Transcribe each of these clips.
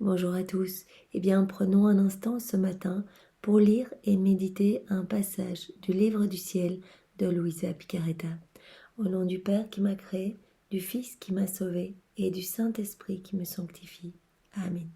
Bonjour à tous. Prenons un instant ce matin pour lire et méditer un passage du livre du ciel de Luisa Picaretta. Au nom du Père qui m'a créé, du Fils qui m'a sauvé et du Saint-Esprit qui me sanctifie. Amen.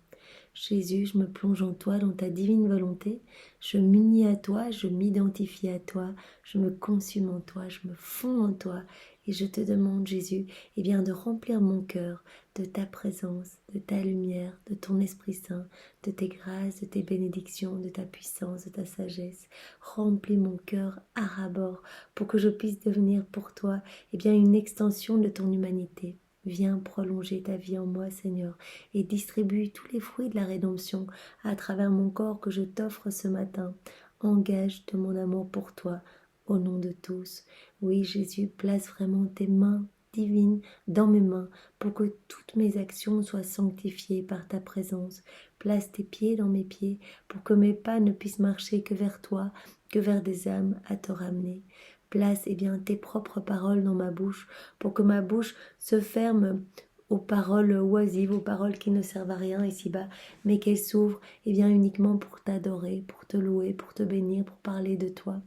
Jésus, je me plonge en toi, dans ta divine volonté. Je m'unis à toi, je m'identifie à toi, je me consume en toi, je me fonds en toi. Et je te demande, Jésus, de remplir mon cœur de ta présence, de ta lumière, de ton Esprit Saint, de tes grâces, de tes bénédictions, de ta puissance, de ta sagesse. Remplis mon cœur à ras-bord pour que je puisse devenir pour toi une extension de ton humanité. Viens prolonger ta vie en moi, Seigneur, et distribue tous les fruits de la rédemption à travers mon corps que je t'offre ce matin. Engage de mon amour pour toi, au nom de tous. Oui, Jésus, place vraiment tes mains divines dans mes mains pour que toutes mes actions soient sanctifiées par ta présence. Place tes pieds dans mes pieds pour que mes pas ne puissent marcher que vers toi, que vers des âmes à te ramener. Place tes propres paroles dans ma bouche pour que ma bouche se ferme aux paroles oisives, aux paroles qui ne servent à rien ici-bas, mais qu'elles s'ouvrent uniquement pour t'adorer, pour te louer, pour te bénir, pour parler de toi.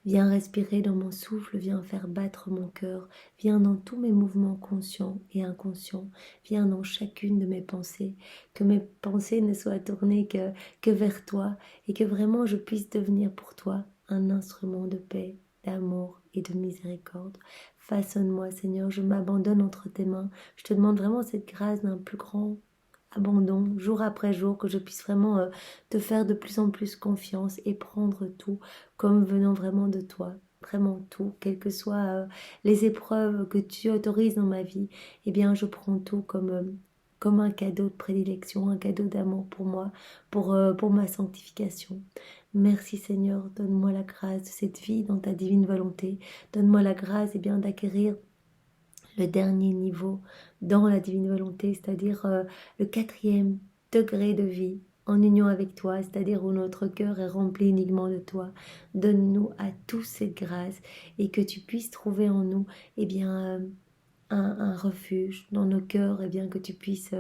Viens respirer dans mon souffle, viens faire battre mon cœur, viens dans tous mes mouvements conscients et inconscients, viens dans chacune de mes pensées, que mes pensées ne soient tournées que vers toi et que vraiment je puisse devenir pour toi un instrument de paix, d'amour et de miséricorde. Façonne-moi, Seigneur, je m'abandonne entre tes mains, je te demande vraiment cette grâce d'un plus grand abandon, jour après jour, que je puisse vraiment te faire de plus en plus confiance et prendre tout comme venant vraiment de toi, vraiment tout, quelles que soient les épreuves que tu autorises dans ma vie, je prends tout comme un cadeau de prédilection, un cadeau d'amour pour moi, pour ma sanctification. Merci Seigneur, donne-moi la grâce de cette vie dans ta divine volonté, donne-moi la grâce d'acquérir le dernier niveau dans la divine volonté, c'est-à-dire le 4e degré de vie en union avec toi, c'est-à-dire où notre cœur est rempli uniquement de toi. Donne-nous à tous cette grâce et que tu puisses trouver en nous un refuge dans nos cœurs, que tu puisses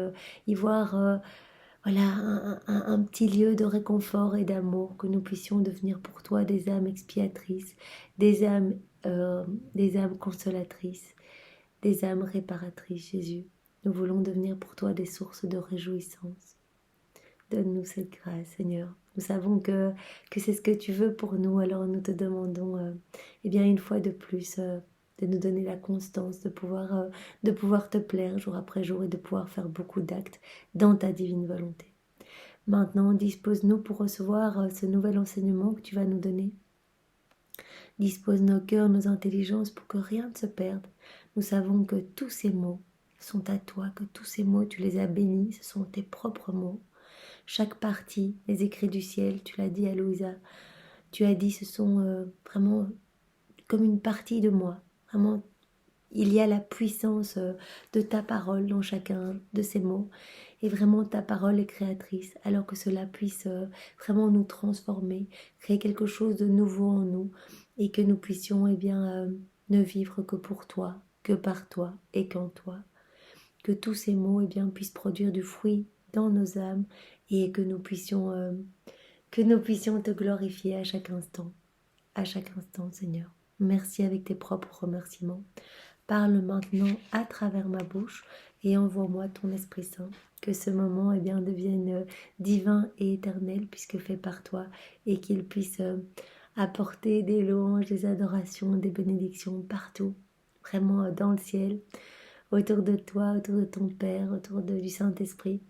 y voir un petit lieu de réconfort et d'amour, que nous puissions devenir pour toi des âmes expiatrices, des âmes, des âmes consolatrices, des âmes réparatrices, Jésus. Nous voulons devenir pour toi des sources de réjouissance. Donne-nous cette grâce, Seigneur. Nous savons que c'est ce que tu veux pour nous, alors nous te demandons, une fois de plus, de nous donner la constance, de pouvoir te plaire jour après jour et de pouvoir faire beaucoup d'actes dans ta divine volonté. Maintenant, dispose-nous pour recevoir ce nouvel enseignement que tu vas nous donner. Dispose nos cœurs, nos intelligences pour que rien ne se perde. Nous savons que tous ces mots sont à toi, que tous ces mots, tu les as bénis, ce sont tes propres mots. Chaque partie, les écrits du ciel, tu l'as dit à Louisa, tu as dit ce sont vraiment comme une partie de moi. Vraiment, il y a la puissance de ta parole dans chacun de ces mots. Et vraiment, ta parole est créatrice, alors que cela puisse vraiment nous transformer, créer quelque chose de nouveau en nous, et que nous puissions ne vivre que pour toi, que par toi et qu'en toi. Que tous ces mots puissent produire du fruit dans nos âmes et que nous puissions te glorifier à chaque instant, Seigneur. Merci avec tes propres remerciements. Parle maintenant à travers ma bouche et envoie-moi ton Esprit Saint. Que ce moment devienne divin et éternel puisque fait par toi et qu'il puisse apporter des louanges, des adorations, des bénédictions partout, vraiment dans le ciel, autour de toi, autour de ton Père, du Saint-Esprit.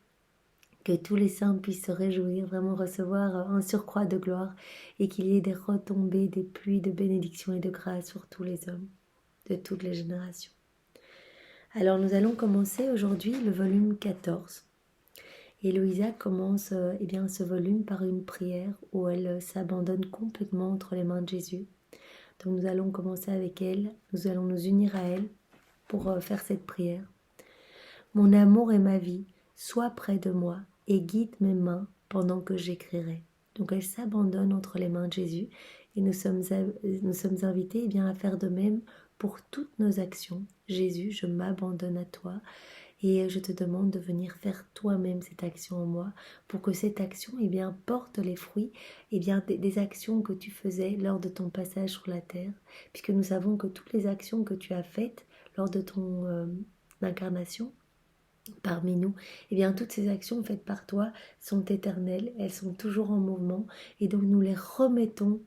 Que tous les saints puissent se réjouir, vraiment recevoir un surcroît de gloire et qu'il y ait des retombées, des pluies de bénédictions et de grâce sur tous les hommes de toutes les générations. Alors nous allons commencer aujourd'hui le volume 14. Et Louisa commence ce volume par une prière où elle s'abandonne complètement entre les mains de Jésus. Donc nous allons commencer avec elle, nous allons nous unir à elle pour faire cette prière. Mon amour et ma vie, sois près de moi et guide mes mains pendant que j'écrirai. Donc elle s'abandonne entre les mains de Jésus et nous sommes invités à faire de même pour toutes nos actions. Jésus, je m'abandonne à toi Et je te demande de venir faire toi-même cette action en moi pour que cette action porte les fruits des actions que tu faisais lors de ton passage sur la terre, puisque nous savons que toutes les actions que tu as faites lors de ton incarnation parmi nous, toutes ces actions faites par toi sont éternelles, elles sont toujours en mouvement, et donc nous les remettons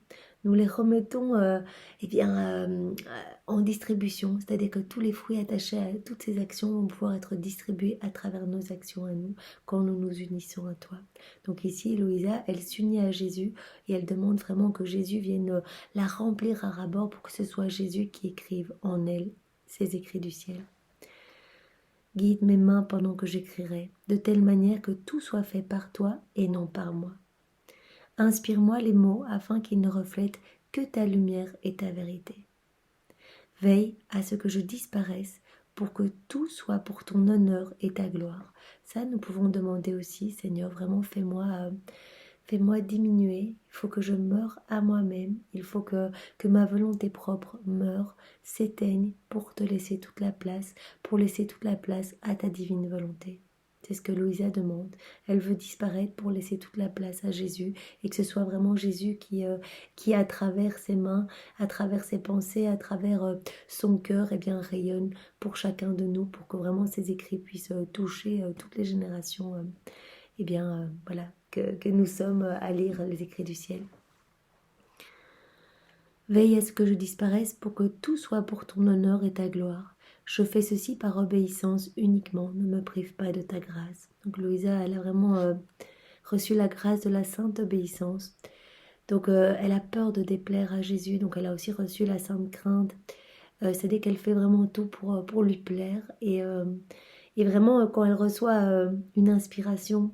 en distribution, c'est-à-dire que tous les fruits attachés à toutes ces actions vont pouvoir être distribués à travers nos actions à nous, quand nous nous unissons à toi. Donc ici, Louisa, elle s'unit à Jésus, et elle demande vraiment que Jésus vienne la remplir à ras-bord pour que ce soit Jésus qui écrive en elle ces écrits du ciel. Guide mes mains pendant que j'écrirai, de telle manière que tout soit fait par toi et non par moi. Inspire-moi les mots afin qu'ils ne reflètent que ta lumière et ta vérité. Veille à ce que je disparaisse pour que tout soit pour ton honneur et ta gloire. Ça, nous pouvons demander aussi, Seigneur, vraiment fais-moi diminuer, il faut que je meure à moi-même, il faut que ma volonté propre meure, s'éteigne pour te laisser toute la place, pour laisser toute la place à ta divine volonté. C'est ce que Louisa demande. Elle veut disparaître pour laisser toute la place à Jésus et que ce soit vraiment Jésus qui à travers ses mains, à travers ses pensées, à travers son cœur, rayonne pour chacun de nous, pour que vraiment ces écrits puissent toucher toutes les générations. Voilà, que nous sommes à lire les écrits du ciel. Veille à ce que je disparaisse pour que tout soit pour ton honneur et ta gloire. Je fais ceci par obéissance uniquement, ne me prive pas de ta grâce. Donc Louisa, elle a vraiment reçu la grâce de la sainte obéissance. Donc elle a peur de déplaire à Jésus, donc elle a aussi reçu la sainte crainte. C'est-à-dire qu'elle fait vraiment tout pour lui plaire. Et vraiment, quand elle reçoit une inspiration,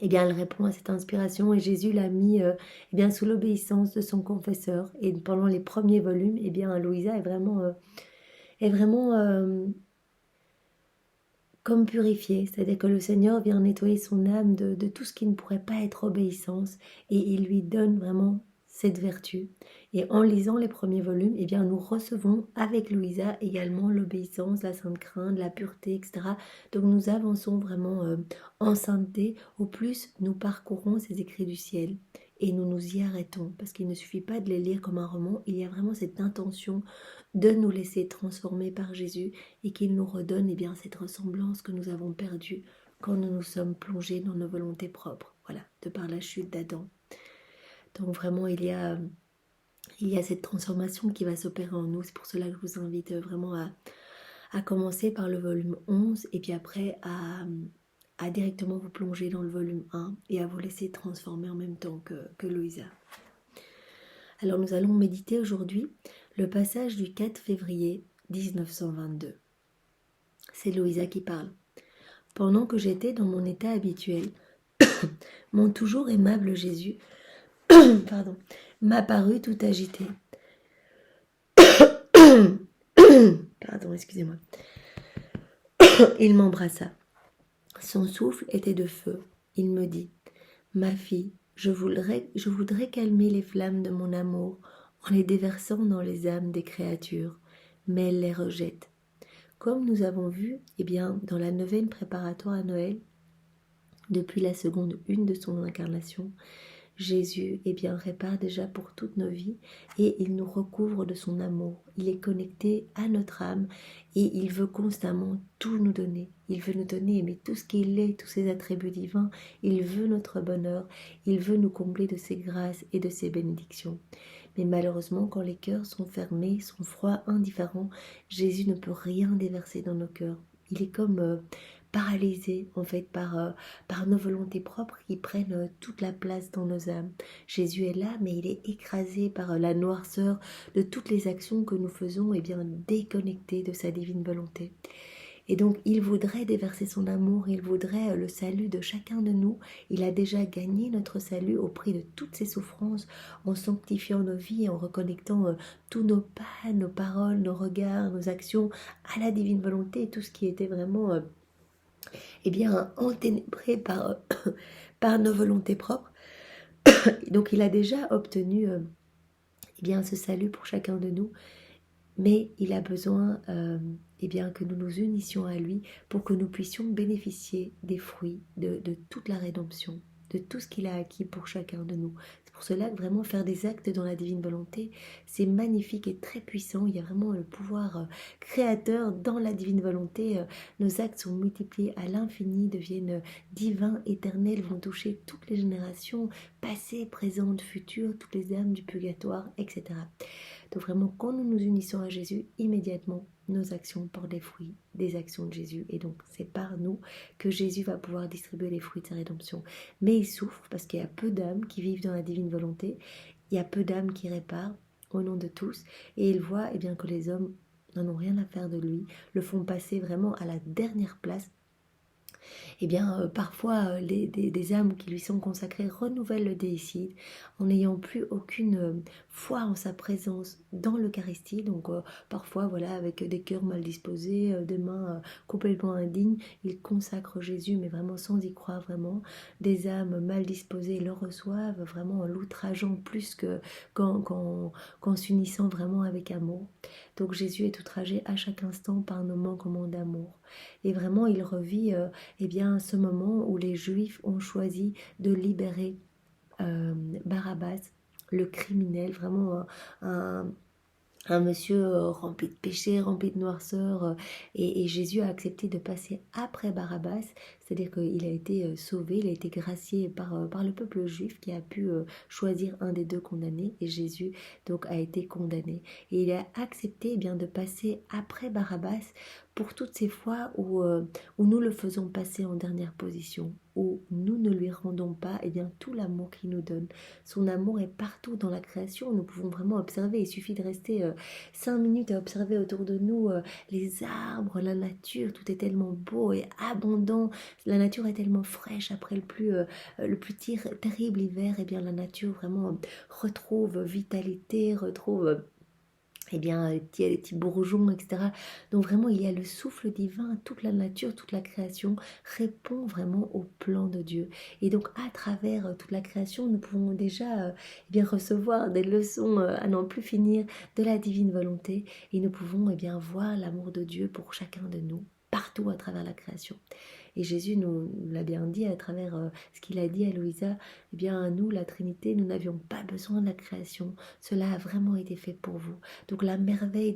elle répond à cette inspiration et Jésus l'a mis sous l'obéissance de son confesseur. Et pendant les premiers volumes, Louisa est vraiment comme purifiée. C'est-à-dire que le Seigneur vient nettoyer son âme de tout ce qui ne pourrait pas être obéissance et il lui donne vraiment cette vertu. Et en lisant les premiers volumes, nous recevons avec Louisa également l'obéissance, la sainte crainte, la pureté, etc. Donc nous avançons vraiment en sainteté au plus nous parcourons ces écrits du ciel. Et nous nous y arrêtons, parce qu'il ne suffit pas de les lire comme un roman, il y a vraiment cette intention de nous laisser transformer par Jésus et qu'il nous redonne cette ressemblance que nous avons perdue quand nous nous sommes plongés dans nos volontés propres, voilà, de par la chute d'Adam. Donc vraiment, il y a cette transformation qui va s'opérer en nous. C'est pour cela que je vous invite vraiment à commencer par le volume 11 et puis après à directement vous plonger dans le volume 1 et à vous laisser transformer en même temps que Louisa. Alors nous allons méditer aujourd'hui le passage du 4 février 1922. C'est Louisa qui parle. Pendant que j'étais dans mon état habituel, mon toujours aimable Jésus m'apparut tout agité. Excusez-moi. Il m'embrassa. Son souffle était de feu. Il me dit, « Ma fille, je voudrais calmer les flammes de mon amour en les déversant dans les âmes des créatures, mais elle les rejette. » Comme nous avons vu, dans la neuvaine préparatoire à Noël, depuis la seconde une de son incarnation, Jésus répare déjà pour toutes nos vies et il nous recouvre de son amour. Il est connecté à notre âme et il veut constamment tout nous donner. Il veut nous donner tout ce qu'il est, tous ses attributs divins. Il veut notre bonheur. Il veut nous combler de ses grâces et de ses bénédictions. Mais malheureusement, quand les cœurs sont fermés, sont froids, indifférents, Jésus ne peut rien déverser dans nos cœurs. Il est comme paralysé par nos volontés propres qui prennent toute la place dans nos âmes. Jésus est là, mais il est écrasé par la noirceur de toutes les actions que nous faisons, déconnecté de sa divine volonté. Et donc il voudrait déverser son amour, il voudrait le salut de chacun de nous. Il a déjà gagné notre salut au prix de toutes ses souffrances, en sanctifiant nos vies, en reconnectant tous nos pas, nos paroles, nos regards, nos actions à la divine volonté, tout ce qui était vraiment enténébré par nos volontés propres. Donc il a déjà obtenu ce salut pour chacun de nous, mais il a besoin eh bien, que nous nous unissions à lui pour que nous puissions bénéficier des fruits de toute la rédemption, de tout ce qu'il a acquis pour chacun de nous. C'est pour cela que vraiment faire des actes dans la divine volonté, c'est magnifique et très puissant. Il y a vraiment le pouvoir créateur dans la divine volonté. Nos actes sont multipliés à l'infini, deviennent divins, éternels, vont toucher toutes les générations, passées, présentes, futures, toutes les âmes du purgatoire, etc. Donc vraiment, quand nous nous unissons à Jésus, immédiatement, nos actions portent les fruits des actions de Jésus. Et donc, c'est par nous que Jésus va pouvoir distribuer les fruits de sa rédemption. Mais il souffre parce qu'il y a peu d'âmes qui vivent dans la divine volonté. Il y a peu d'âmes qui réparent au nom de tous. Et il voit eh bien, que les hommes n'en ont rien à faire de lui, le font passer vraiment à la dernière place. Eh bien, parfois, des âmes qui lui sont consacrées renouvellent le déicide en n'ayant plus aucune foi en sa présence dans l'Eucharistie. Donc, parfois, voilà, avec des cœurs mal disposés, des mains complètement indignes, ils consacrent Jésus, mais vraiment sans y croire vraiment. Des âmes mal disposées le reçoivent vraiment en l'outrageant plus qu'en s'unissant vraiment avec amour. Donc, Jésus est outragé à chaque instant par nos manquements d'amour. Et vraiment, il revit eh bien, ce moment où les Juifs ont choisi de libérer Barabbas, le criminel, vraiment un monsieur rempli de péché, rempli de noirceur, et Jésus a accepté de passer après Barabbas, c'est-à-dire qu'il a été sauvé, il a été gracié par le peuple juif qui a pu choisir un des deux condamnés, et Jésus donc a été condamné. Et il a accepté eh bien, de passer après Barabbas pour toutes ces fois où nous le faisons passer en dernière position, où nous ne lui rendons pas eh bien, tout l'amour qu'il nous donne. Son amour est partout dans la création, nous pouvons vraiment observer, il suffit de rester 5 minutes à observer autour de nous les arbres, la nature, tout est tellement beau et abondant, la nature est tellement fraîche après le plus terrible hiver, et bien la nature vraiment retrouve vitalité, retrouve eh bien, les petits bourgeons, etc. Donc vraiment, il y a le souffle divin, toute la nature, toute la création répond vraiment au plan de Dieu. Et donc, à travers toute la création, nous pouvons déjà eh bien, recevoir des leçons à n'en plus finir de la divine volonté. Et nous pouvons eh bien, voir l'amour de Dieu pour chacun de nous, partout à travers la création. Et Jésus nous l'a bien dit à travers ce qu'il a dit à Louisa, eh bien nous, la Trinité, nous n'avions pas besoin de la création. Cela a vraiment été fait pour vous. Donc la merveille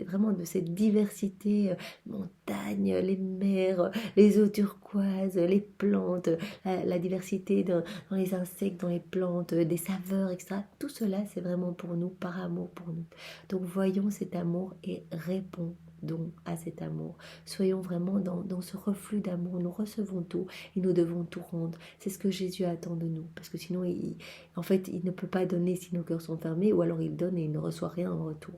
vraiment de cette diversité, montagnes, les mers, les eaux turquoises, les plantes, la diversité dans les insectes, dans les plantes, des saveurs, etc. Tout cela, c'est vraiment pour nous, par amour pour nous. Donc voyons cet amour et répondons à cet amour. Soyons vraiment dans ce reflux d'amour. Nous recevons tout et nous devons tout rendre. C'est ce que Jésus attend de nous. Parce que sinon, en fait, il ne peut pas donner si nos cœurs sont fermés, ou alors il donne et il ne reçoit rien en retour.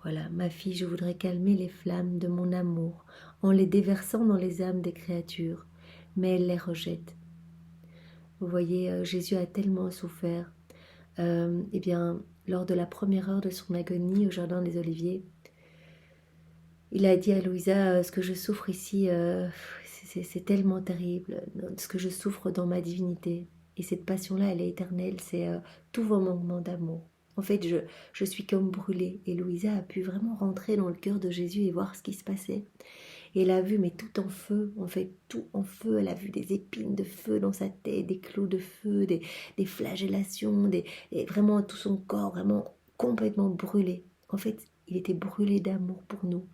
Voilà, ma fille, je voudrais calmer les flammes de mon amour en les déversant dans les âmes des créatures, mais elle les rejette. Vous voyez, Jésus a tellement souffert. Eh bien, lors de la première heure de son agonie au Jardin des Oliviers, il a dit à Louisa, ce que je souffre ici, c'est tellement terrible, ce que je souffre dans ma divinité. Et cette passion-là, elle est éternelle, c'est tous vos manquements d'amour. En fait, je suis comme brûlée. Et Louisa a pu vraiment rentrer dans le cœur de Jésus et voir ce qui se passait. Et elle a vu, mais tout en feu, en fait, tout en feu. Elle a vu des épines de feu dans sa tête, des clous de feu, des flagellations, vraiment tout son corps, vraiment complètement brûlé. En fait, il était brûlé d'amour pour nous.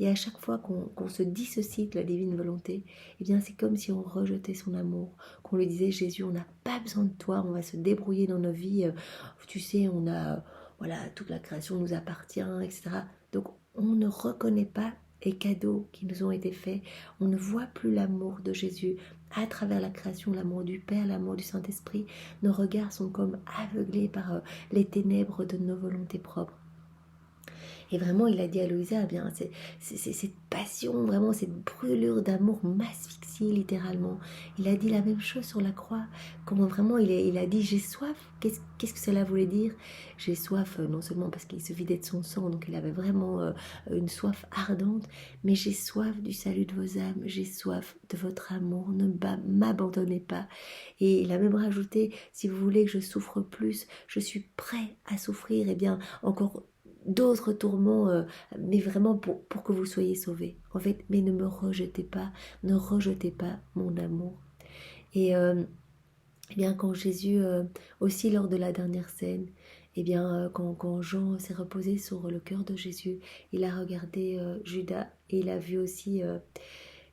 Et à chaque fois qu'on se dissocie de la divine volonté, eh bien c'est comme si on rejetait son amour, qu'on lui disait Jésus, on n'a pas besoin de toi, on va se débrouiller dans nos vies, tu sais, on a, voilà, toute la création nous appartient, etc. Donc on ne reconnaît pas les cadeaux qui nous ont été faits, on ne voit plus l'amour de Jésus à travers la création, l'amour du Père, l'amour du Saint-Esprit. Nos regards sont comme aveuglés par les ténèbres de nos volontés propres. Et vraiment, il a dit à Louisa, eh bien, c'est cette passion, vraiment cette brûlure d'amour m'asphyxie littéralement. Il a dit la même chose sur la croix. Comment vraiment, il a dit, j'ai soif. Qu'est-ce que cela voulait dire? J'ai soif, non seulement parce qu'il se vidait de son sang, donc il avait vraiment une soif ardente, mais j'ai soif du salut de vos âmes, j'ai soif de votre amour, ne m'abandonnez pas. Et il a même rajouté, si vous voulez que je souffre plus, je suis prêt à souffrir, eh bien, encore d'autres tourments, mais vraiment pour que vous soyez sauvés. En fait, mais ne rejetez pas mon amour. Et eh bien, quand Jésus, aussi lors de la dernière scène, eh bien, quand Jean s'est reposé sur le cœur de Jésus, il a regardé Judas et il a vu aussi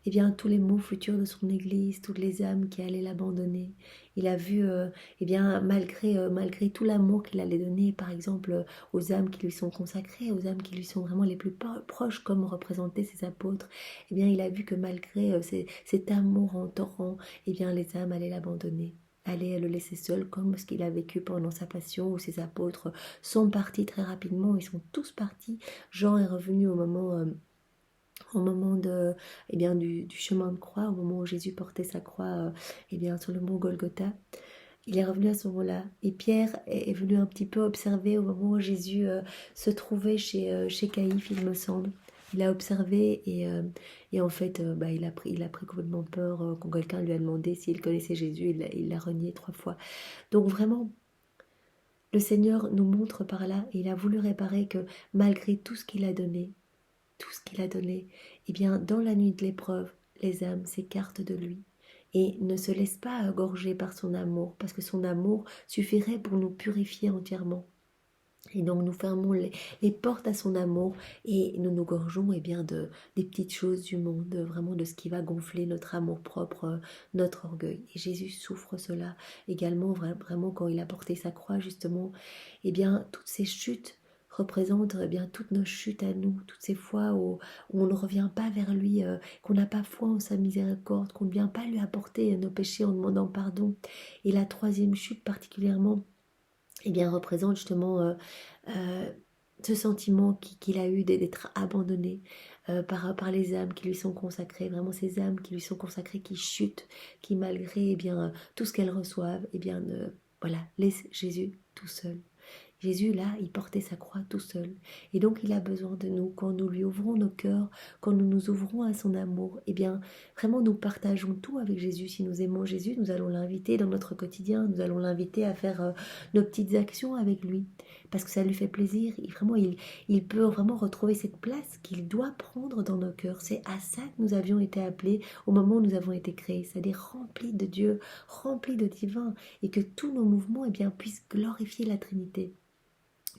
eh bien, tous les maux futurs de son Église, toutes les âmes qui allaient l'abandonner. Il a vu, eh bien, malgré tout l'amour qu'il allait donner, par exemple, aux âmes qui lui sont consacrées, aux âmes qui lui sont vraiment les plus proches, comme représentaient ses apôtres, eh bien, il a vu que malgré cet amour en torrent, eh bien, les âmes allaient l'abandonner, allaient le laisser seul, comme ce qu'il a vécu pendant sa passion, où ses apôtres sont partis très rapidement, ils sont tous partis. Jean est revenu au moment eh bien, du chemin de croix, au moment où Jésus portait sa croix eh bien, sur le mont Golgotha. Il est revenu à ce moment-là. Et Pierre est venu un petit peu observer au moment où Jésus se trouvait chez Caïphe, il me semble. Il a observé et en fait, il a pris complètement peur quand quelqu'un lui a demandé s'il connaissait Jésus. Il l'a renié 3 fois. Donc vraiment, le Seigneur nous montre par là, et il a voulu réparer que malgré tout ce qu'il a donné, eh bien, dans la nuit de l'épreuve, les âmes s'écartent de lui et ne se laissent pas engorger par son amour, parce que son amour suffirait pour nous purifier entièrement. Et donc nous fermons les portes à son amour et nous nous gorgeons eh bien, des petites choses du monde, vraiment de ce qui va gonfler notre amour propre, notre orgueil. Et Jésus souffre cela également, vraiment quand il a porté sa croix justement. Eh bien, toutes ces chutes représentent eh bien, toutes nos chutes à nous, toutes ces fois où on ne revient pas vers lui, qu'on n'a pas foi en sa miséricorde, qu'on ne vient pas lui apporter nos péchés en demandant pardon. Et la troisième chute particulièrement, eh bien, représente justement euh, ce sentiment qu'il a eu d'être abandonné par les âmes qui lui sont consacrées, vraiment ces âmes qui lui sont consacrées, qui chutent, qui malgré eh bien, tout ce qu'elles reçoivent, eh bien, voilà, laissent Jésus tout seul. Jésus, là, il portait sa croix tout seul. Et donc, il a besoin de nous. Quand nous lui ouvrons nos cœurs, quand nous nous ouvrons à son amour, eh bien, vraiment, nous partageons tout avec Jésus. Si nous aimons Jésus, nous allons l'inviter dans notre quotidien. Nous allons l'inviter à faire nos petites actions avec lui. Parce que ça lui fait plaisir. Il peut vraiment retrouver cette place qu'il doit prendre dans nos cœurs. C'est à ça que nous avions été appelés au moment où nous avons été créés. C'est-à-dire remplis de Dieu, remplis de divin. Et que tous nos mouvements eh bien, puissent glorifier la Trinité.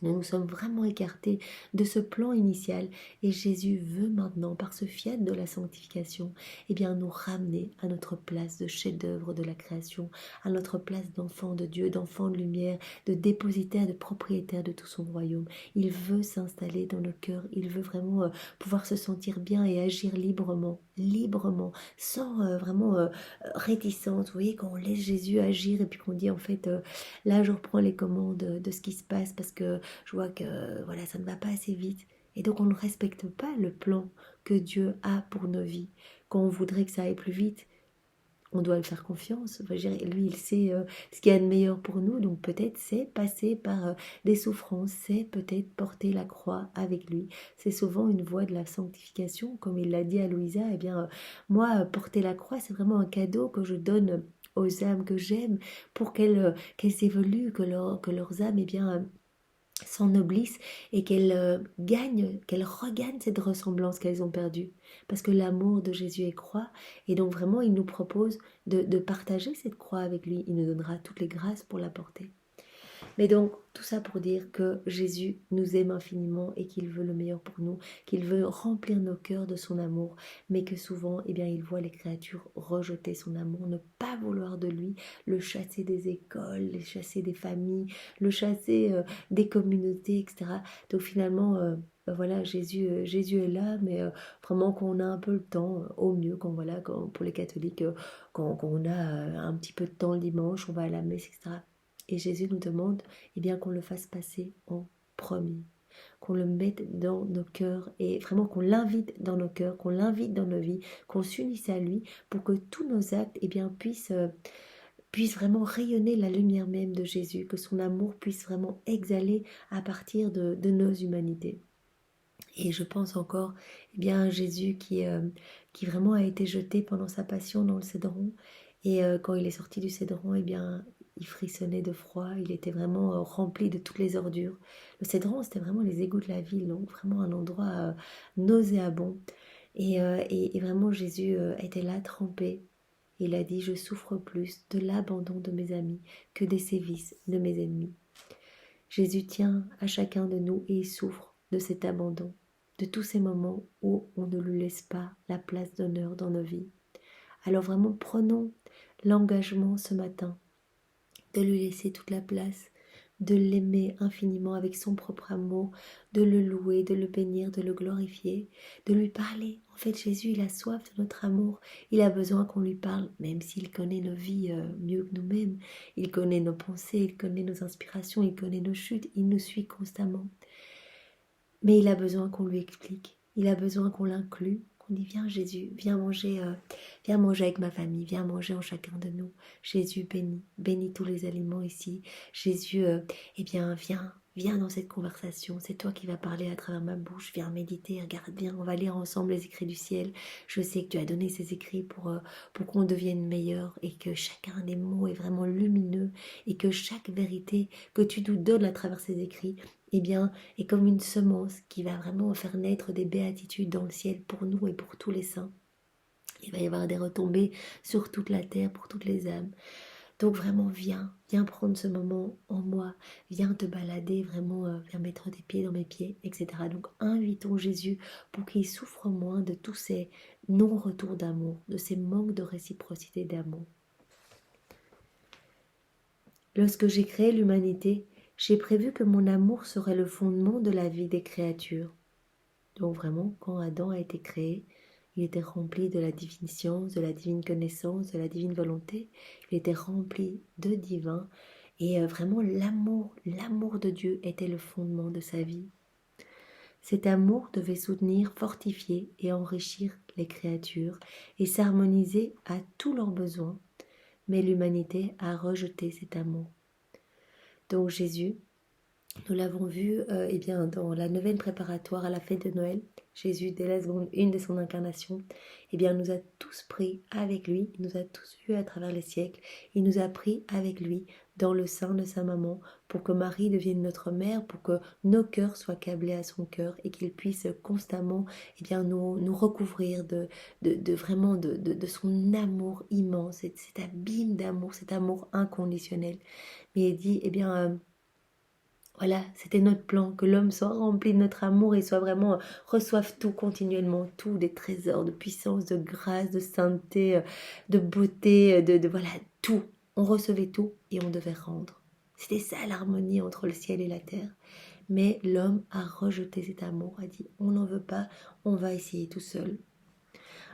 Nous nous sommes vraiment écartés de ce plan initial et Jésus veut maintenant, par ce fiat de la sanctification, eh bien, nous ramener à notre place de chef-d'œuvre de la création, à notre place d'enfant de Dieu, d'enfant de lumière, de dépositaire, de propriétaire de tout son royaume. Il veut s'installer dans nos cœurs, il veut vraiment pouvoir se sentir bien et agir librement, sans vraiment réticence. Vous voyez, quand on laisse Jésus agir et puis qu'on dit en fait, là je reprends les commandes de ce qui se passe parce que je vois que voilà, ça ne va pas assez vite. Et donc on ne respecte pas le plan que Dieu a pour nos vies. Quand on voudrait que ça aille plus vite, on doit lui faire confiance. Enfin, je dirais, lui, il sait ce qu'il y a de meilleur pour nous. Donc peut-être c'est passer par des souffrances, c'est peut-être porter la croix avec lui. C'est souvent une voie de la sanctification. Comme il l'a dit à Louisa, eh bien, moi, porter la croix, c'est vraiment un cadeau que je donne aux âmes que j'aime pour qu'elles évoluent, que leurs âmes, eh bien, s'ennoblissent et qu'elles regagnent cette ressemblance qu'elles ont perdue. Parce que l'amour de Jésus est croix, et donc vraiment il nous propose de partager cette croix avec lui. Il nous donnera toutes les grâces pour la porter. Mais donc, tout ça pour dire que Jésus nous aime infiniment et qu'il veut le meilleur pour nous, qu'il veut remplir nos cœurs de son amour, mais que souvent, eh bien, il voit les créatures rejeter son amour, ne pas vouloir de lui, le chasser des écoles, le chasser des familles, le chasser des communautés, etc. Donc finalement, voilà, Jésus est là, mais vraiment quand on a un peu le temps, au mieux, pour les catholiques, quand on a un petit peu de temps le dimanche, on va à la messe, etc. Et Jésus nous demande eh bien, qu'on le fasse passer en premier, qu'on le mette dans nos cœurs et vraiment qu'on l'invite dans nos cœurs, qu'on l'invite dans nos vies, qu'on s'unisse à lui pour que tous nos actes eh bien, puissent vraiment rayonner la lumière même de Jésus, que son amour puisse vraiment exhaler à partir de nos humanités. Et je pense encore eh bien, à Jésus qui vraiment a été jeté pendant sa passion dans le cédron. Et quand il est sorti du cédron, eh bien, il frissonnait de froid, il était vraiment rempli de toutes les ordures. Le Cédron, c'était vraiment les égouts de la ville, donc vraiment un endroit nauséabond. Et vraiment, Jésus était là, trempé. Il a dit, je souffre plus de l'abandon de mes amis que des sévices de mes ennemis. Jésus tient à chacun de nous et il souffre de cet abandon, de tous ces moments où on ne lui laisse pas la place d'honneur dans nos vies. Alors vraiment, prenons l'engagement ce matin de lui laisser toute la place, de l'aimer infiniment avec son propre amour, de le louer, de le bénir, de le glorifier, de lui parler. En fait, Jésus, il a soif de notre amour. Il a besoin qu'on lui parle, même s'il connaît nos vies mieux que nous-mêmes. Il connaît nos pensées, il connaît nos inspirations, il connaît nos chutes. Il nous suit constamment. Mais il a besoin qu'on lui explique. Il a besoin qu'on l'inclue. Qu'on dit, viens Jésus, viens manger avec ma famille, viens manger en chacun de nous. Jésus bénis tous les aliments ici. Jésus, eh bien, viens dans cette conversation. C'est toi qui vas parler à travers ma bouche. Viens méditer, regarde bien. On va lire ensemble les écrits du ciel. Je sais que tu as donné ces écrits pour qu'on devienne meilleur et que chacun des mots est vraiment lumineux et que chaque vérité que tu nous donnes à travers ces écrits, eh bien, est comme une semence qui va vraiment faire naître des béatitudes dans le ciel pour nous et pour tous les saints. Il va y avoir des retombées sur toute la terre, pour toutes les âmes. Donc vraiment, viens prendre ce moment en moi, viens te balader, vraiment, viens mettre tes pieds dans mes pieds, etc. Donc invitons Jésus pour qu'il souffre moins de tous ces non-retours d'amour, de ces manques de réciprocité d'amour. Lorsque j'ai créé l'humanité, j'ai prévu que mon amour serait le fondement de la vie des créatures. Donc vraiment, quand Adam a été créé, il était rempli de la divine science, de la divine connaissance, de la divine volonté. Il était rempli de divin. Et vraiment, l'amour de Dieu était le fondement de sa vie. Cet amour devait soutenir, fortifier et enrichir les créatures et s'harmoniser à tous leurs besoins. Mais l'humanité a rejeté cet amour. Donc Jésus, nous l'avons vu eh bien, dans la neuvaine préparatoire à la fête de Noël. Jésus, dès la seconde 1 de son incarnation, eh bien, nous a tous pris avec lui, il nous a tous vus à travers les siècles, il nous a pris avec lui dans le sein de sa maman pour que Marie devienne notre mère, pour que nos cœurs soient câblés à son cœur et qu'il puisse constamment eh bien, nous recouvrir vraiment de son amour immense, cet abîme d'amour, cet amour inconditionnel. Mais il dit, eh bien, voilà, c'était notre plan, que l'homme soit rempli de notre amour et soit vraiment, reçoive tout continuellement, tout, des trésors de puissance, de grâce, de sainteté, de beauté, voilà, tout. On recevait tout et on devait rendre. C'était ça l'harmonie entre le ciel et la terre. Mais l'homme a rejeté cet amour, a dit, on n'en veut pas, on va essayer tout seul.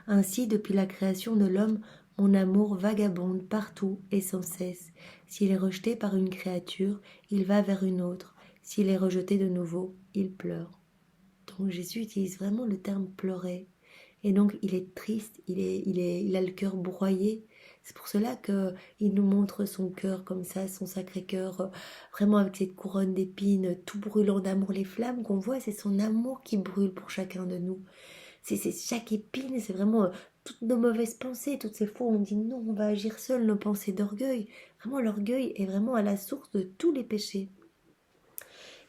Ainsi, depuis la création de l'homme, mon amour vagabonde partout et sans cesse. S'il est rejeté par une créature, il va vers une autre. S'il est rejeté de nouveau, il pleure. Donc Jésus utilise vraiment le terme pleurer. Et donc il est triste, il a le cœur broyé. C'est pour cela qu'il nous montre son cœur comme ça, son sacré cœur, vraiment avec cette couronne d'épines, tout brûlant d'amour. Les flammes qu'on voit, c'est son amour qui brûle pour chacun de nous. C'est chaque épine, c'est vraiment toutes nos mauvaises pensées, toutes ces fois où on dit non, on va agir seul, nos pensées d'orgueil. Vraiment, l'orgueil est vraiment à la source de tous les péchés.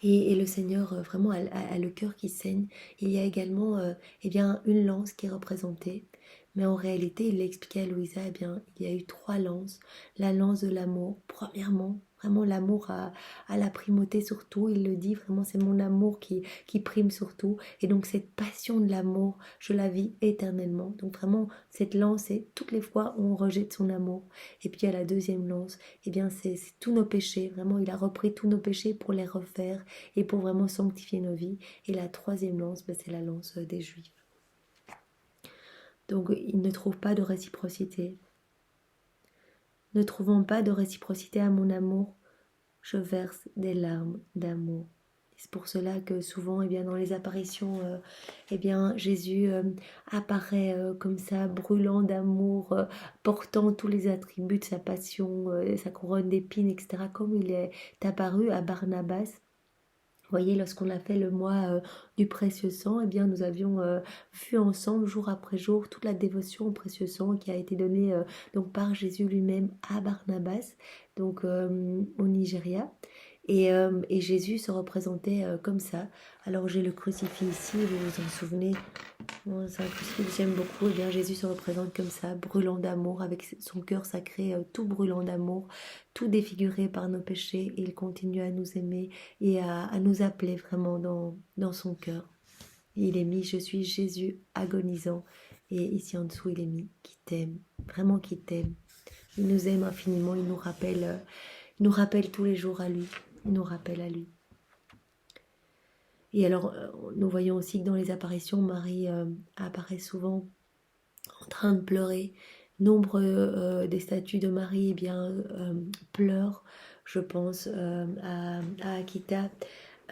Et le Seigneur vraiment a le cœur qui saigne. Il y a également eh bien, une lance qui est représentée. Mais en réalité, il l'a expliqué à Louisa, eh bien, il y a eu 3 lances. La lance de l'amour, premièrement, vraiment l'amour a la primauté sur tout. Il le dit, vraiment, c'est mon amour qui prime sur tout. Et donc, cette passion de l'amour, je la vis éternellement. Donc, vraiment, cette lance, c'est toutes les fois où on rejette son amour. Et puis, à la deuxième lance, eh bien, c'est tous nos péchés. Vraiment, il a repris tous nos péchés pour les refaire et pour vraiment sanctifier nos vies. Et la troisième lance, ben, c'est la lance des Juifs. Donc, il ne trouve pas de réciprocité. Ne trouvant pas de réciprocité à mon amour, je verse des larmes d'amour. C'est pour cela que souvent, eh bien, dans les apparitions, eh bien, Jésus apparaît comme ça, brûlant d'amour, portant tous les attributs de sa passion, sa couronne d'épines, etc., comme il est apparu à Barnabas. voyez, lorsqu'on a fait le mois du précieux sang, eh bien, nous avions vu ensemble, jour après jour, toute la dévotion au précieux sang qui a été donnée donc par Jésus lui-même à Barnabas, donc au Nigeria. Et Jésus se représentait comme ça. Alors j'ai le crucifix ici, vous vous en souvenez. Bon, c'est un crucifix que j'aime beaucoup. Eh bien, Jésus se représente comme ça, brûlant d'amour, avec son cœur sacré, tout brûlant d'amour, tout défiguré par nos péchés. Et il continue à nous aimer et à nous appeler vraiment dans son cœur. Et il est mis, je suis Jésus agonisant. Et ici en dessous, il est mis, qui t'aime, vraiment qui t'aime. Il nous aime infiniment, il nous rappelle tous les jours à lui. Il nous rappelle à lui. Et alors, nous voyons aussi que dans les apparitions, Marie apparaît souvent en train de pleurer. Nombre des statues de Marie eh bien, pleurent. Je pense à Akita,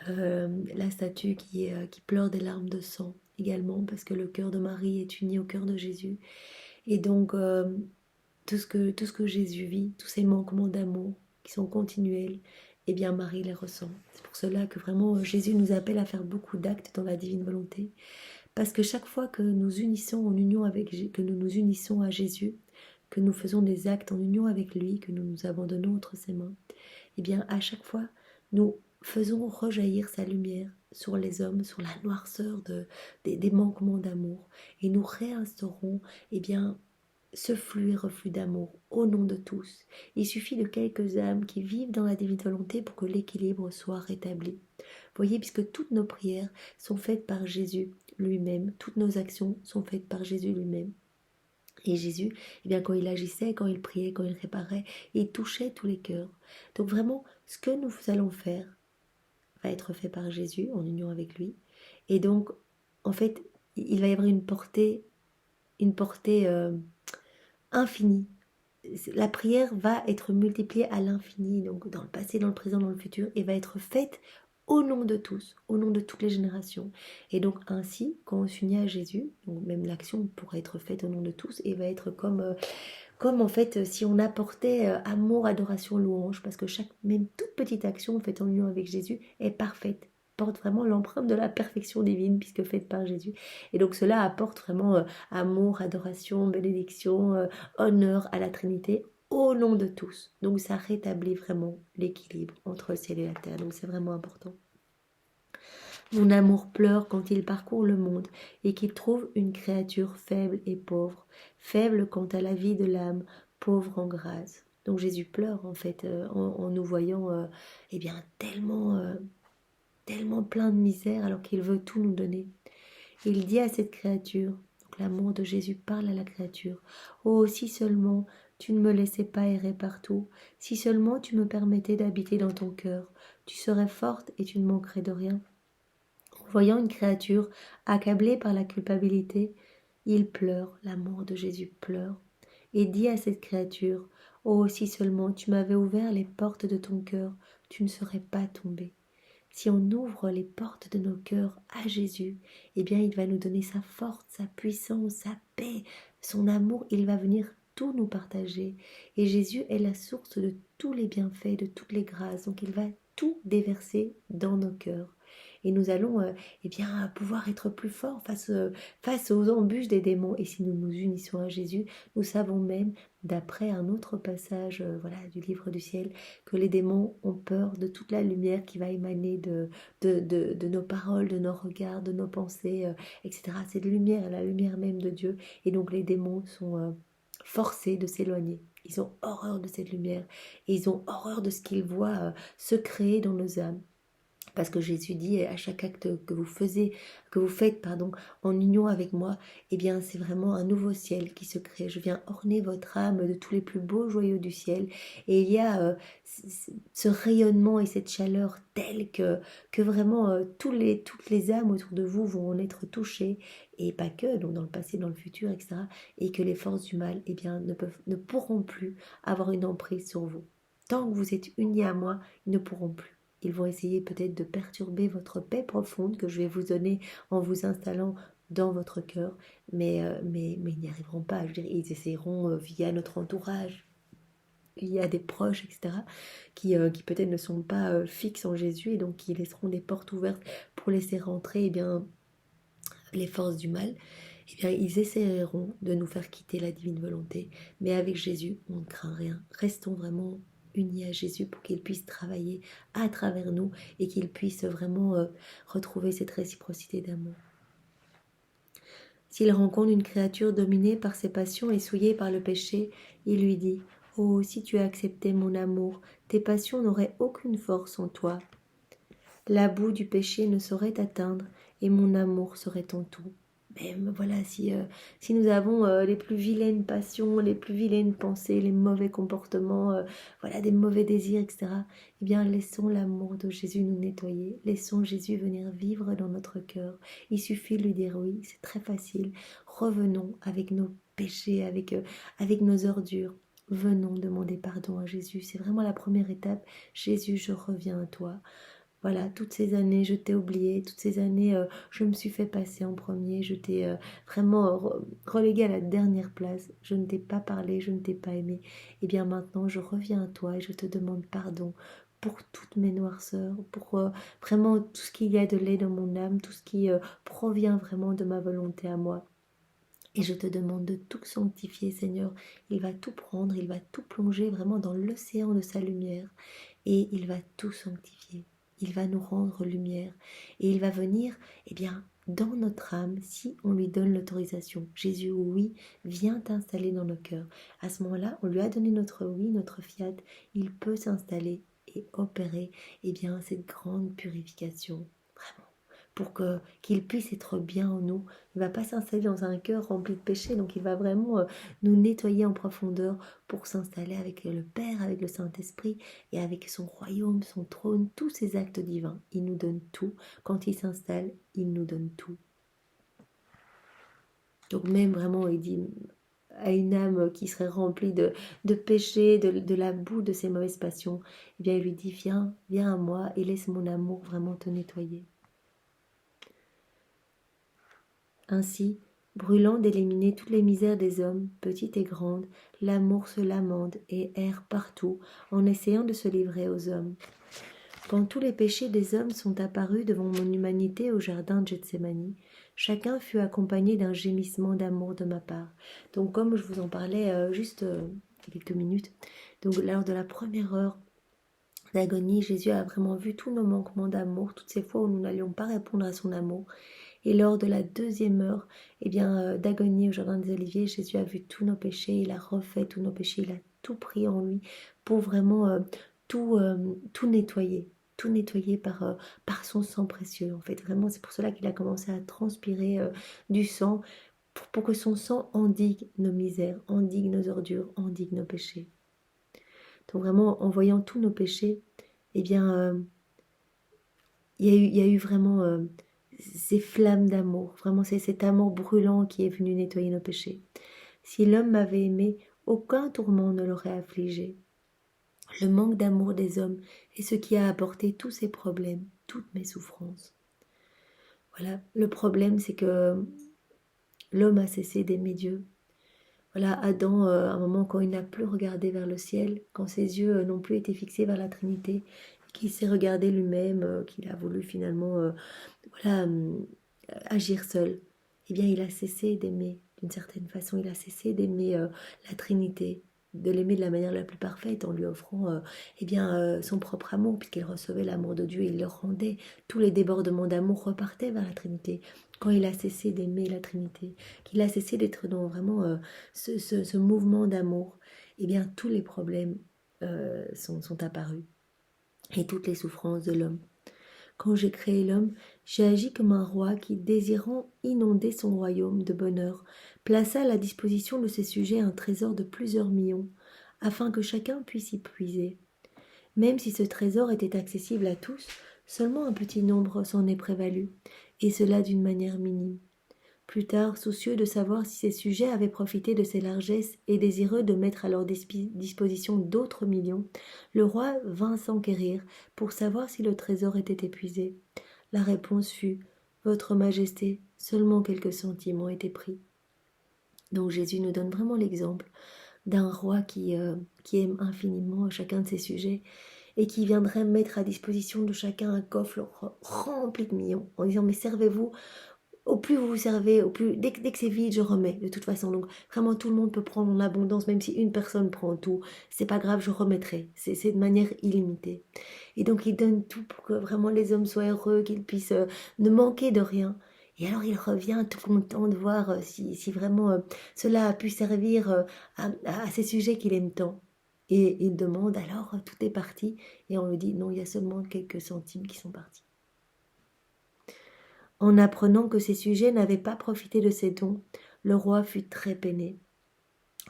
la statue qui pleure des larmes de sang également, parce que le cœur de Marie est uni au cœur de Jésus. Et donc, tout ce que Jésus vit, tous ces manquements d'amour qui sont continuels, eh bien Marie les ressent. C'est pour cela que vraiment Jésus nous appelle à faire beaucoup d'actes dans la divine volonté. Parce que chaque fois que nous unissons en union avec, que nous nous unissons à Jésus, que nous faisons des actes en union avec lui, que nous nous abandonnons entre ses mains, eh bien à chaque fois nous faisons rejaillir sa lumière sur les hommes, sur la noirceur des manquements d'amour, et nous réinstaurons eh bien ce flux et reflux d'amour au nom de tous. Il suffit de quelques âmes qui vivent dans la divine volonté pour que l'équilibre soit rétabli. Voyez, puisque toutes nos prières sont faites par Jésus lui-même, toutes nos actions sont faites par Jésus lui-même. Et Jésus, eh bien, quand il agissait, quand il priait, quand il réparait, il touchait tous les cœurs. Donc vraiment, ce que nous allons faire va être fait par Jésus en union avec lui. Et donc, en fait, il va y avoir une portée infinie. La prière va être multipliée à l'infini, donc dans le passé, dans le présent, dans le futur, et va être faite au nom de tous, au nom de toutes les générations. Et donc ainsi, quand on s'unit à Jésus, donc même l'action pourra être faite au nom de tous et va être comme en fait si on apportait amour, adoration, louange, parce que chaque, même toute petite action faite en union avec Jésus est parfaite, porte vraiment l'empreinte de la perfection divine puisque faite par Jésus. Et donc cela apporte vraiment amour, adoration, bénédiction, honneur à la Trinité au nom de tous. Donc ça rétablit vraiment l'équilibre entre le ciel et la terre. Donc c'est vraiment important. Mon amour pleure quand il parcourt le monde et qu'il trouve une créature faible et pauvre, faible quant à la vie de l'âme, pauvre en grâce. Donc Jésus pleure en fait en nous voyant eh bien tellement plein de misère alors qu'il veut tout nous donner. Il dit à cette créature, donc l'amour de Jésus parle à la créature, oh si seulement tu ne me laissais pas errer partout, si seulement tu me permettais d'habiter dans ton cœur, tu serais forte et tu ne manquerais de rien. Voyant une créature accablée par la culpabilité, il pleure, l'amour de Jésus pleure, et dit à cette créature, oh si seulement tu m'avais ouvert les portes de ton cœur, tu ne serais pas tombée. Si on ouvre les portes de nos cœurs à Jésus, eh bien il va nous donner sa force, sa puissance, sa paix, son amour, il va venir tout nous partager. Et Jésus est la source de tous les bienfaits, de toutes les grâces, donc il va tout déverser dans nos cœurs. Et nous allons eh bien, pouvoir être plus forts face aux embûches des démons. Et si nous nous unissons à Jésus, nous savons même, d'après un autre passage voilà, du livre du ciel, que les démons ont peur de toute la lumière qui va émaner de nos paroles, de nos regards, de nos pensées, etc. C'est de lumière, la lumière même de Dieu. Et donc les démons sont forcés de s'éloigner. Ils ont horreur de cette lumière et ils ont horreur de ce qu'ils voient se créer dans nos âmes. Parce que Jésus dit à chaque acte que vous faites, en union avec moi, eh bien c'est vraiment un nouveau ciel qui se crée. Je viens orner votre âme de tous les plus beaux joyaux du ciel. Et il y a ce rayonnement et cette chaleur telle que vraiment toutes les âmes autour de vous vont en être touchées. Et pas que, donc dans le passé, dans le futur, etc. Et que les forces du mal, eh bien, ne pourront plus avoir une emprise sur vous. Tant que vous êtes unis à moi, ils ne pourront plus. Ils vont essayer peut-être de perturber votre paix profonde que je vais vous donner en vous installant dans votre cœur, mais ils n'y arriveront pas. Je veux dire, ils essaieront via notre entourage, il y a des proches, etc., qui peut-être ne sont pas fixes en Jésus et donc qui laisseront des portes ouvertes pour laisser rentrer eh bien, les forces du mal, eh bien, ils essaieront de nous faire quitter la divine volonté. Mais avec Jésus, on ne craint rien. Restons vraiment unis à Jésus pour qu'il puisse travailler à travers nous et qu'il puisse vraiment retrouver cette réciprocité d'amour. S'il rencontre une créature dominée par ses passions et souillée par le péché, il lui dit « Oh, si tu as accepté mon amour, tes passions n'auraient aucune force en toi. La boue du péché ne saurait t'atteindre et mon amour serait ton tout. » Même voilà, si nous avons les plus vilaines passions, les plus vilaines pensées, les mauvais comportements, voilà, des mauvais désirs, etc., eh bien, laissons l'amour de Jésus nous nettoyer. Laissons Jésus venir vivre dans notre cœur. Il suffit de lui dire oui, c'est très facile. Revenons avec nos péchés, avec nos ordures. Venons demander pardon à Jésus. C'est vraiment la première étape. Jésus, je reviens à toi. Voilà, toutes ces années, je t'ai oublié, toutes ces années, je me suis fait passer en premier, je t'ai vraiment relégué à la dernière place, je ne t'ai pas parlé, je ne t'ai pas aimé. Et bien maintenant, je reviens à toi et je te demande pardon pour toutes mes noirceurs, pour vraiment tout ce qu'il y a de laid dans mon âme, tout ce qui provient vraiment de ma volonté à moi. Et je te demande de tout sanctifier, Seigneur. Il va tout prendre, il va tout plonger vraiment dans l'océan de sa lumière et il va tout sanctifier. Il va nous rendre lumière et il va venir, eh bien, dans notre âme si on lui donne l'autorisation. Jésus, oui, viens t'installer dans nos cœurs. À ce moment-là, on lui a donné notre oui, notre fiat. Il peut s'installer et opérer, eh bien, cette grande purification. Vraiment. Pour qu'il puisse être bien en nous. Il ne va pas s'installer dans un cœur rempli de péché, donc il va vraiment nous nettoyer en profondeur pour s'installer avec le Père, avec le Saint-Esprit et avec son royaume, son trône, tous ses actes divins. Il nous donne tout. Quand il s'installe, il nous donne tout. Donc même vraiment, il dit à une âme qui serait remplie de péché, de la boue de ses mauvaises passions, eh bien il lui dit, viens à moi et laisse mon amour vraiment te nettoyer. Ainsi, brûlant d'éliminer toutes les misères des hommes, petites et grandes, l'amour se lamente et erre partout en essayant de se livrer aux hommes. Quand tous les péchés des hommes sont apparus devant mon humanité au jardin de Gethsémani, chacun fut accompagné d'un gémissement d'amour de ma part. Donc comme je vous en parlais juste il y a quelques minutes, donc lors de la première heure d'agonie, Jésus a vraiment vu tous nos manquements d'amour, toutes ces fois où nous n'allions pas répondre à son amour. Et lors de la deuxième heure d'agonie au Jardin des Oliviers, Jésus a vu tous nos péchés, il a refait tous nos péchés, il a tout pris en lui pour vraiment tout nettoyer. Tout nettoyer par son sang précieux. En fait, vraiment, c'est pour cela qu'il a commencé à transpirer du sang pour que son sang endigue nos misères, endigue nos ordures, endigue nos péchés. Donc vraiment, en voyant tous nos péchés, eh bien, il y a eu vraiment ces flammes d'amour, vraiment c'est cet amour brûlant qui est venu nettoyer nos péchés. Si l'homme m'avait aimé, aucun tourment ne l'aurait affligé. Le manque d'amour des hommes est ce qui a apporté tous ces problèmes, toutes mes souffrances. Voilà, le problème c'est que l'homme a cessé d'aimer Dieu. Voilà, Adam, à un moment quand il n'a plus regardé vers le ciel, quand ses yeux n'ont plus été fixés vers la Trinité, qu'il s'est regardé lui-même, qu'il a voulu finalement agir seul, eh bien il a cessé d'aimer d'une certaine façon, il a cessé d'aimer la Trinité, de l'aimer de la manière la plus parfaite en lui offrant son propre amour, puisqu'il recevait l'amour de Dieu, il le rendait, tous les débordements d'amour repartaient vers la Trinité. Quand il a cessé d'aimer la Trinité, qu'il a cessé d'être dans vraiment ce mouvement d'amour, eh bien tous les problèmes sont apparus et toutes les souffrances de l'homme. Quand j'ai créé l'homme, j'ai agi comme un roi qui, désirant inonder son royaume de bonheur, plaça à la disposition de ses sujets un trésor de plusieurs millions, afin que chacun puisse y puiser. Même si ce trésor était accessible à tous, seulement un petit nombre s'en est prévalu, et cela d'une manière minime. Plus tard, soucieux de savoir si ses sujets avaient profité de ses largesses et désireux de mettre à leur disposition d'autres millions, le roi vint s'enquérir pour savoir si le trésor était épuisé. La réponse fut « Votre Majesté, seulement quelques centimes ont été pris. » Donc Jésus nous donne vraiment l'exemple d'un roi qui aime infiniment chacun de ses sujets et qui viendrait mettre à disposition de chacun un coffre rempli de millions en disant mais servez-vous, au plus vous vous servez, au plus dès que c'est vide, je remets de toute façon. Donc vraiment tout le monde peut prendre en abondance, même si une personne prend tout, c'est pas grave, je remettrai. C'est de manière illimitée. Et donc il donne tout pour que vraiment les hommes soient heureux, qu'ils puissent ne manquer de rien. Et alors il revient tout content de voir si vraiment cela a pu servir à ces sujets qu'il aime tant. Et il demande alors, tout est parti. Et on lui dit, non, il y a seulement quelques centimes qui sont partis. En apprenant que ces sujets n'avaient pas profité de ces dons, le roi fut très peiné.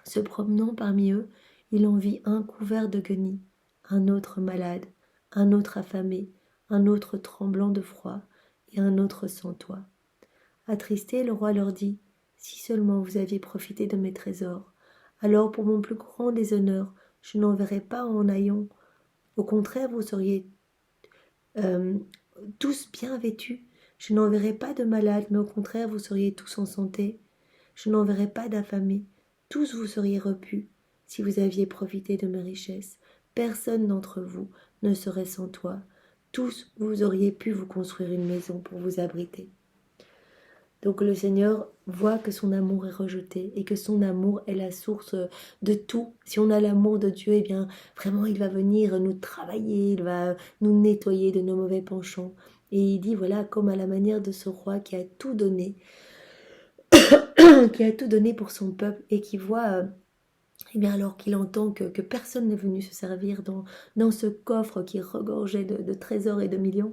Se promenant parmi eux, il en vit un couvert de guenilles, un autre malade, un autre affamé, un autre tremblant de froid et un autre sans toit. Attristé, le roi leur dit, « Si seulement vous aviez profité de mes trésors, alors pour mon plus grand déshonneur, je n'enverrai pas en haillons. Au contraire, vous seriez tous bien vêtus. Je n'enverrai pas de malades, mais au contraire, vous seriez tous en santé. Je n'enverrai pas d'affamés. Tous vous seriez repus. Si vous aviez profité de mes richesses, personne d'entre vous ne serait sans toit. Tous vous auriez pu vous construire une maison pour vous abriter. » Donc le Seigneur voit que son amour est rejeté et que son amour est la source de tout. Si on a l'amour de Dieu, eh bien vraiment il va venir nous travailler, il va nous nettoyer de nos mauvais penchants. Et il dit voilà, comme à la manière de ce roi qui a tout donné, qui a tout donné pour son peuple et qui voit eh bien alors qu'il entend que personne n'est venu se servir dans ce coffre qui regorgeait de trésors et de millions,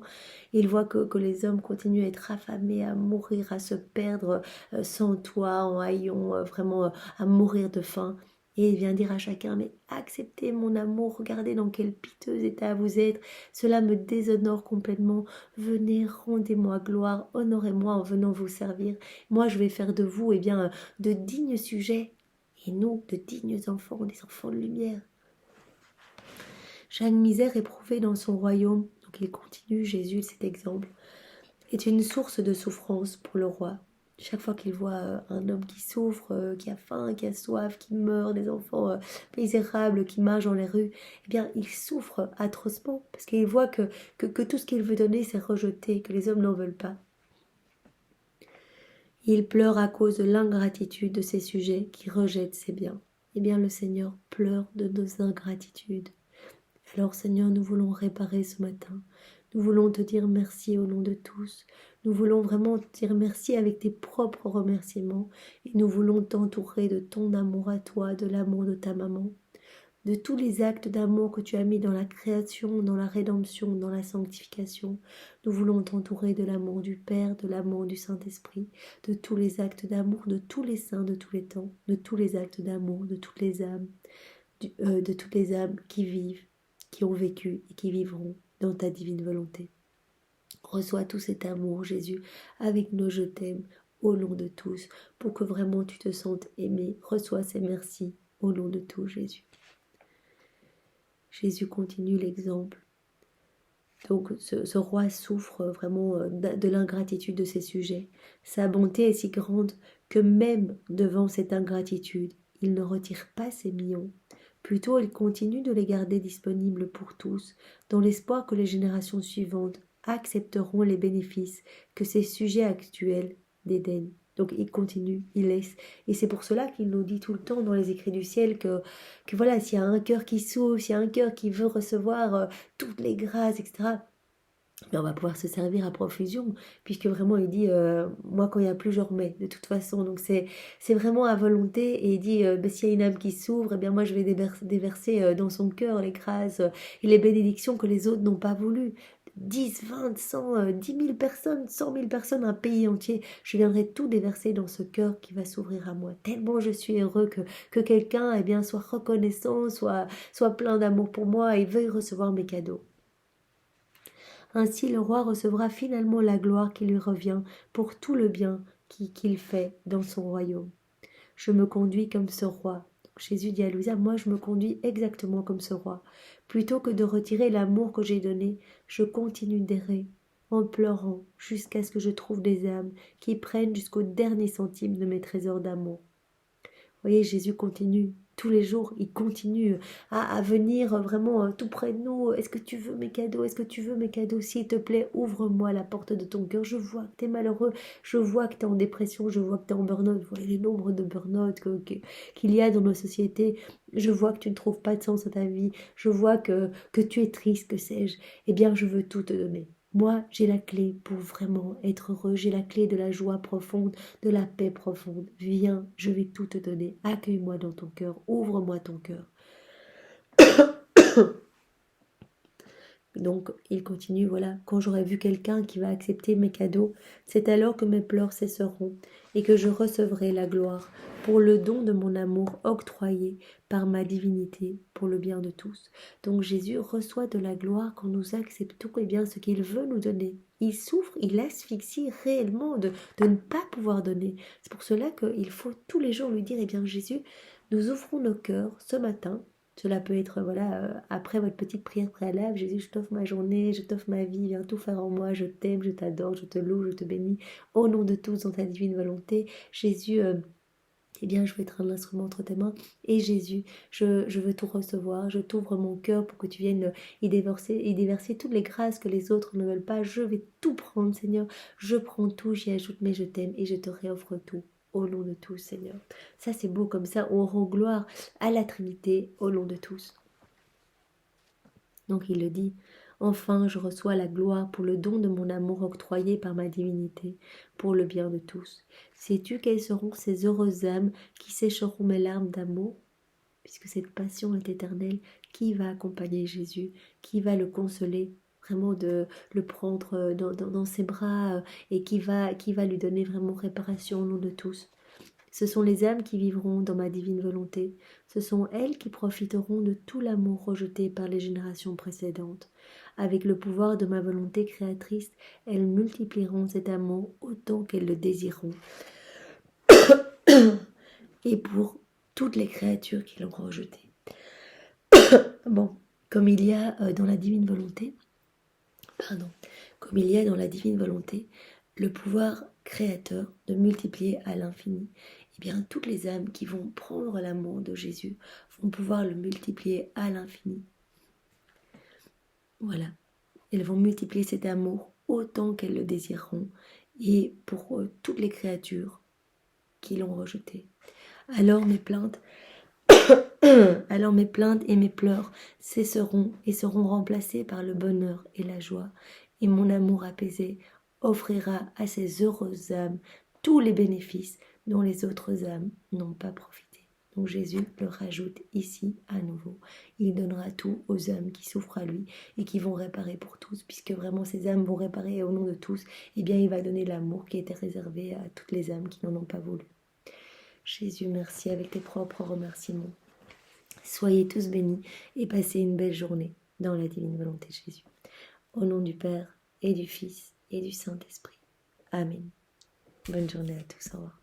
il voit que les hommes continuent à être affamés, à mourir, à se perdre sans toit, en haillons, vraiment à mourir de faim. Et il vient dire à chacun, mais acceptez mon amour, regardez dans quel piteux état vous êtes, cela me déshonore complètement, venez, rendez-moi gloire, honorez-moi en venant vous servir, moi je vais faire de vous eh bien, de dignes sujets, et nous, de dignes enfants, des enfants de lumière. Chaque misère éprouvée dans son royaume, donc il continue Jésus cet exemple, est une source de souffrance pour le roi. Chaque fois qu'il voit un homme qui souffre, qui a faim, qui a soif, qui meurt, des enfants misérables qui marchent dans les rues, eh bien il souffre atrocement parce qu'il voit que tout ce qu'il veut donner c'est rejeté, que les hommes n'en veulent pas. Il pleure à cause de l'ingratitude de ses sujets qui rejettent ses biens. Eh bien, le Seigneur pleure de nos ingratitudes. Alors, Seigneur, nous voulons réparer ce matin. Nous voulons te dire merci au nom de tous. Nous voulons vraiment te dire merci avec tes propres remerciements. Et nous voulons t'entourer de ton amour à toi, de l'amour de ta maman, de tous les actes d'amour que tu as mis dans la création, dans la rédemption, dans la sanctification. Nous voulons t'entourer de l'amour du Père, de l'amour du Saint-Esprit, de tous les actes d'amour, de tous les saints de tous les temps, de tous les actes d'amour, de toutes les âmes, de toutes les âmes qui vivent, qui ont vécu et qui vivront dans ta divine volonté. Reçois tout cet amour, Jésus, avec nos je t'aime, au nom de tous, pour que vraiment tu te sentes aimé. Reçois ces merci, au nom de tous, Jésus. Jésus continue l'exemple. Donc ce roi souffre vraiment de l'ingratitude de ses sujets. Sa bonté est si grande que même devant cette ingratitude, il ne retire pas ses millions. Plutôt, il continue de les garder disponibles pour tous, dans l'espoir que les générations suivantes accepteront les bénéfices que ses sujets actuels dédaignent. Donc il continue, il laisse. Et c'est pour cela qu'il nous dit tout le temps dans les écrits du ciel que voilà, s'il y a un cœur qui s'ouvre, s'il y a un cœur qui veut recevoir toutes les grâces, etc., mais on va pouvoir se servir à profusion, puisque vraiment il dit, moi quand il n'y a plus, je remets, de toute façon. Donc c'est vraiment à volonté, et il dit, s'il y a une âme qui s'ouvre, eh bien moi je vais déverser dans son cœur les grâces et les bénédictions que les autres n'ont pas voulu. 10, 20, 100, 10 000 personnes, 100 000 personnes, un pays entier, je viendrai tout déverser dans ce cœur qui va s'ouvrir à moi. Tellement je suis heureux que quelqu'un eh bien, soit reconnaissant, soit plein d'amour pour moi et veuille recevoir mes cadeaux. Ainsi le roi recevra finalement la gloire qui lui revient pour tout le bien qu'il fait dans son royaume. Je me conduis comme ce roi. Donc Jésus dit à Louisa, moi je me conduis exactement comme ce roi. Plutôt que de retirer l'amour que j'ai donné, je continue d'errer en pleurant jusqu'à ce que je trouve des âmes qui prennent jusqu'au dernier centime de mes trésors d'amour. Vous voyez, Jésus continue tous les jours, il continue à venir vraiment tout près de nous. Est-ce que tu veux mes cadeaux? Est-ce que tu veux mes cadeaux? S'il te plaît, ouvre-moi la porte de ton cœur. Je vois que tu es malheureux, je vois que tu es en dépression, je vois que tu es en burn-out. Vous voyez les nombres de burn-out qu'il y a dans nos sociétés. Je vois que tu ne trouves pas de sens à ta vie. Je vois que tu es triste, que sais-je. Eh bien, je veux tout te donner. Moi, j'ai la clé pour vraiment être heureux. J'ai la clé de la joie profonde, de la paix profonde. Viens, je vais tout te donner. Accueille-moi dans ton cœur. Ouvre-moi ton cœur. Donc, il continue, voilà, quand j'aurai vu quelqu'un qui va accepter mes cadeaux, c'est alors que mes pleurs cesseront et que je recevrai la gloire pour le don de mon amour octroyé par ma divinité pour le bien de tous. Donc, Jésus reçoit de la gloire quand nous acceptons bien ce qu'il veut nous donner. Il souffre, il asphyxie réellement de ne pas pouvoir donner. C'est pour cela qu'il faut tous les jours lui dire, eh bien Jésus, nous ouvrons nos cœurs ce matin. Cela peut être, voilà, après votre petite prière préalable, Jésus, je t'offre ma journée, je t'offre ma vie, viens tout faire en moi, je t'aime, je t'adore, je te loue, je te bénis, au nom de tous, dans ta divine volonté. Jésus, eh bien, je veux être un instrument entre tes mains. Et Jésus, je veux tout recevoir, je t'ouvre mon cœur pour que tu viennes y déverser toutes les grâces que les autres ne veulent pas. Je vais tout prendre, Seigneur, je prends tout, j'y ajoute, mais je t'aime et je te réoffre tout. Au nom de tous, Seigneur. Ça, c'est beau comme ça. On rend gloire à la Trinité au nom de tous. Donc, il le dit. Enfin, je reçois la gloire pour le don de mon amour octroyé par ma divinité, pour le bien de tous. Sais-tu quelles seront ces heureuses âmes qui sécheront mes larmes d'amour? Puisque cette passion est éternelle, qui va accompagner Jésus? Qui va le consoler? Vraiment de le prendre dans ses bras et qui va lui donner vraiment réparation au nom de tous. Ce sont les âmes qui vivront dans ma divine volonté. Ce sont elles qui profiteront de tout l'amour rejeté par les générations précédentes. Avec le pouvoir de ma volonté créatrice, elles multiplieront cet amour autant qu'elles le désireront. Et pour toutes les créatures qui l'ont rejeté. Bon, comme il y a dans la divine volonté, comme il y a dans la divine volonté le pouvoir créateur de multiplier à l'infini, eh bien toutes les âmes qui vont prendre l'amour de Jésus vont pouvoir le multiplier à l'infini. Voilà, elles vont multiplier cet amour autant qu'elles le désireront et pour toutes les créatures qui l'ont rejeté. Alors mes plaintes et mes pleurs cesseront et seront remplacées par le bonheur et la joie, et mon amour apaisé offrira à ces heureuses âmes tous les bénéfices dont les autres âmes n'ont pas profité. Donc Jésus le rajoute ici à nouveau. Il donnera tout aux âmes qui souffrent à lui et qui vont réparer pour tous, puisque vraiment ces âmes vont réparer au nom de tous. Eh bien il va donner l'amour qui était réservé à toutes les âmes qui n'en ont pas voulu. Jésus, merci avec tes propres remerciements. Soyez tous bénis et passez une belle journée dans la divine volonté de Jésus. Au nom du Père et du Fils et du Saint-Esprit. Amen. Bonne journée à tous. Au revoir.